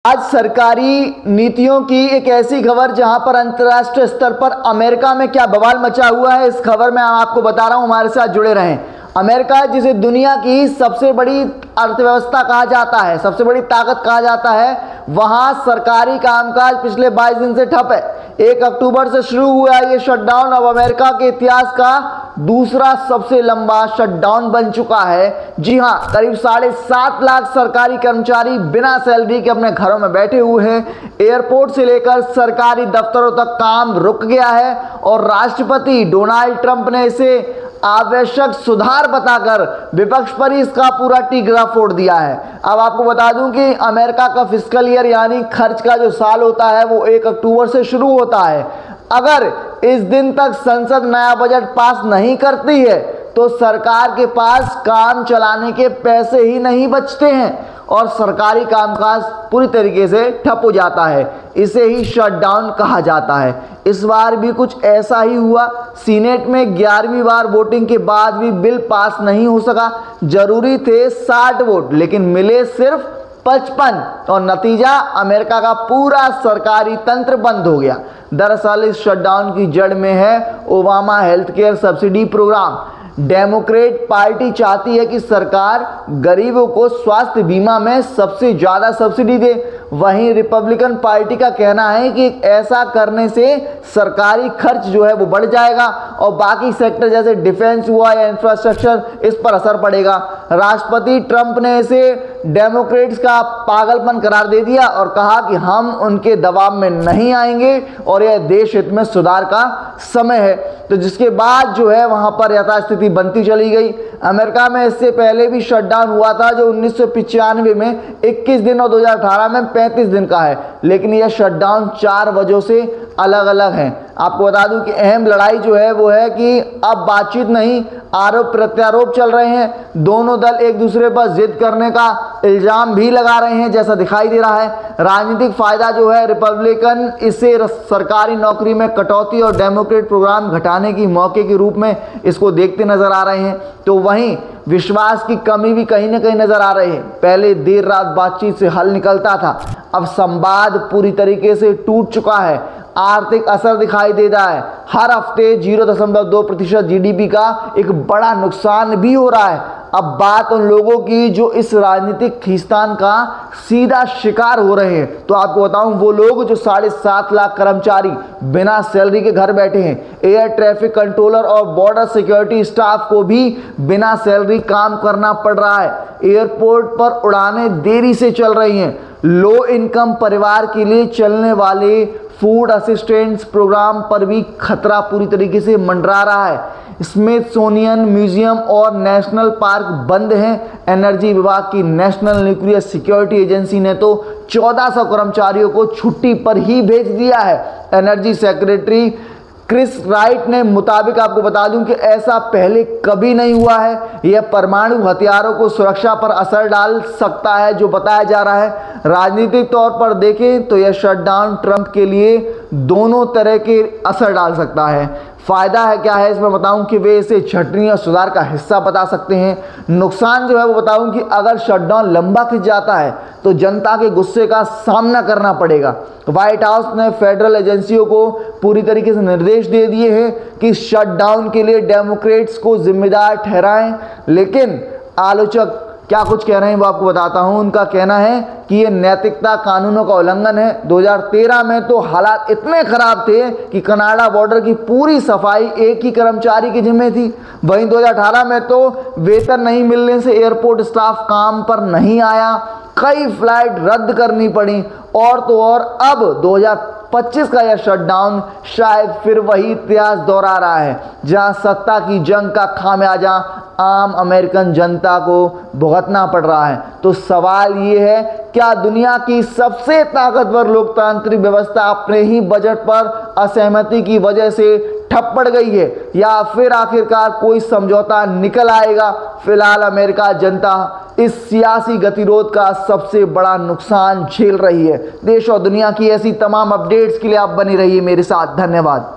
आज सरकारी नीतियों की एक ऐसी खबर जहां पर अंतर्राष्ट्रीय स्तर पर अमेरिका में क्या बवाल मचा हुआ है, इस खबर में आपको बता रहा हूं, हमारे साथ जुड़े रहें। अमेरिका जिसे दुनिया की सबसे बड़ी अर्थव्यवस्था कहा जाता है, सबसे बड़ी ताकत कहा जाता है, वहां सरकारी कामकाज पिछले 22 दिन से ठप है। 1 अक्टूबर से शुरू हुआ ये शटडाउन अब अमेरिका के इतिहास का दूसरा सबसे लंबा शटडाउन बन चुका है। जी हां, करीब 7.5 लाख सरकारी कर्मचारी बिना सैलरी के अपने घरों में बैठे हुए हैं। एयरपोर्ट से लेकर सरकारी दफ्तरों तक काम रुक गया है और राष्ट्रपति डोनाल्ड ट्रंप ने इसे आवश्यक सुधार बताकर विपक्ष पर ही इसका पूरा टीका फोड़ दिया है। अब आपको बता दूं कि अमेरिका का फिस्कल ईयर यानी खर्च का जो साल होता है वो 1 अक्टूबर से शुरू होता है। अगर इस दिन तक संसद नया बजट पास नहीं करती है तो सरकार के पास काम चलाने के पैसे ही नहीं बचते हैं और सरकारी कामकाज पूरी तरीके से ठप हो जाता है। इसे ही शटडाउन कहा जाता है। इस बार भी कुछ ऐसा ही हुआ। सीनेट में 11वीं बार वोटिंग के बाद भी बिल पास नहीं हो सका। जरूरी थे 60 वोट लेकिन मिले सिर्फ 55 और नतीजा अमेरिका का पूरा सरकारी तंत्र बंद हो गया। दरअसल इस शटडाउन की जड़ में है Obama health care subsidy program. Democrat party चाहती है कि सरकार गरीबों को स्वास्थ्य बीमा में सबसे ज़्यादा सब्सिडी दे। वहीं रिपब्लिकन पार्टी का कहना है कि ऐसा करने से सरकारी खर्च जो है वो बढ़ जाएगा और बाकी सेक्टर जैसे डिफेंस हुआ या इंफ्रास्ट्रक्चर, इस पर असर पड़ेगा। राष्ट्रपति ट्रंप ने इसे डेमोक्रेट्स का पागलपन करार दे दिया और कहा कि हम उनके दबाव में नहीं आएंगे और यह देश हित में सुधार का समय है। तो जिसके बाद जो है वहां पर यथास्थिति बनती चली गई। अमेरिका में इससे पहले भी शटडाउन हुआ था जो 1995 में 21 दिन और 2018 में 35 दिन का है, लेकिन यह शटडाउन 4 वजहों से अलग अलग हैं। आपको बता दूं कि अहम लड़ाई जो है वो है कि अब बातचीत नहीं, आरोप प्रत्यारोप चल रहे हैं। दोनों दल एक दूसरे पर जिद करने का इल्जाम भी लगा रहे हैं जैसा दिखाई दे रहा है। राजनीतिक फायदा जो है रिपब्लिकन इसे सरकारी नौकरी में कटौती और डेमोक्रेट प्रोग्राम घटाने की मौके के रूप में इसको देखते नजर आ रहे हैं। तो वहीं विश्वास की कमी भी कहीं ना कहीं नजर आ रही है। पहले देर रात बातचीत से हल निकलता था, अब संवाद पूरी तरीके से टूट चुका है। आर्थिक असर दिखाई दे रहा है। हर हफ्ते 0.2% जीडीपी का एक बड़ा नुकसान भी हो रहा है। अब बात उन लोगों की जो इस राजनीतिक खींचतान का सीधा शिकार हो रहे हैं। तो आपको बताऊं, वो लोग जो 7.5 लाख कर्मचारी बिना सैलरी के घर बैठे हैं। एयर ट्रैफिक कंट्रोलर और बॉर्डर सिक्योरिटी स्टाफ को भी बिना सैलरी काम करना पड़ रहा है। एयरपोर्ट पर उड़ानें देरी से चल रही हैं। लो इनकम परिवार के लिए चलने वाले फूड असिस्टेंट्स प्रोग्राम पर भी खतरा पूरी तरीके से मंडरा रहा है। स्मिथसोनियन म्यूजियम और नेशनल पार्क बंद हैं। एनर्जी विभाग की नेशनल न्यूक्लियर सिक्योरिटी एजेंसी ने तो 1400 कर्मचारियों को छुट्टी पर ही भेज दिया है। एनर्जी सेक्रेटरी क्रिस राइट ने मुताबिक आपको बता दूं कि ऐसा पहले कभी नहीं हुआ है। यह परमाणु हथियारों को सुरक्षा पर असर डाल सकता है जो बताया जा रहा है। राजनीतिक तौर पर देखें तो यह शटडाउन ट्रंप के लिए दोनों तरह के असर डाल सकता है। फायदा है क्या है इसमें बताऊं कि वे इसे छटनी और सुधार का हिस्सा बता सकते हैं। नुकसान जो है वो बताऊं कि अगर शटडाउन लंबा खिंच जाता है तो जनता के गुस्से का सामना करना पड़ेगा। व्हाइट हाउस ने फेडरल एजेंसियों को पूरी तरीके से निर्देश दे दिए हैं कि शटडाउन के लिए डेमोक्रेट्स को जिम्मेदार ठहराएं, लेकिन आलोचक क्या कुछ कह रहे हैं वो आपको बताता हूं। उनका कहना है कि ये नैतिकता कानूनों का उल्लंघन है। 2013 में तो हालात इतने खराब थे कि कनाडा बॉर्डर की पूरी सफाई एक ही कर्मचारी की जिम्मे थी। वहीं 2018 में तो वेतन नहीं मिलने से एयरपोर्ट स्टाफ काम पर नहीं आया, कई फ्लाइट रद्द करनी पड़ी और तो और अब 2025 का यह शटडाउन शायद फिर वही इतिहास दोहरा रहा है जहां सत्ता की जंग का खामियाजा आम अमेरिकन जनता को भुगतना पड़ रहा है। तो सवाल ये है, क्या दुनिया की सबसे ताकतवर लोकतांत्रिक व्यवस्था अपने ही बजट पर असहमति की वजह से ठप पड़ गई है या फिर आखिरकार कोई समझौता निकल आएगा? फिलहाल अमेरिका जनता इस सियासी गतिरोध का सबसे बड़ा नुकसान झेल रही है। देश और दुनिया की ऐसी तमाम अपडेट्स के लिए आप बनी रहिए मेरे साथ। धन्यवाद।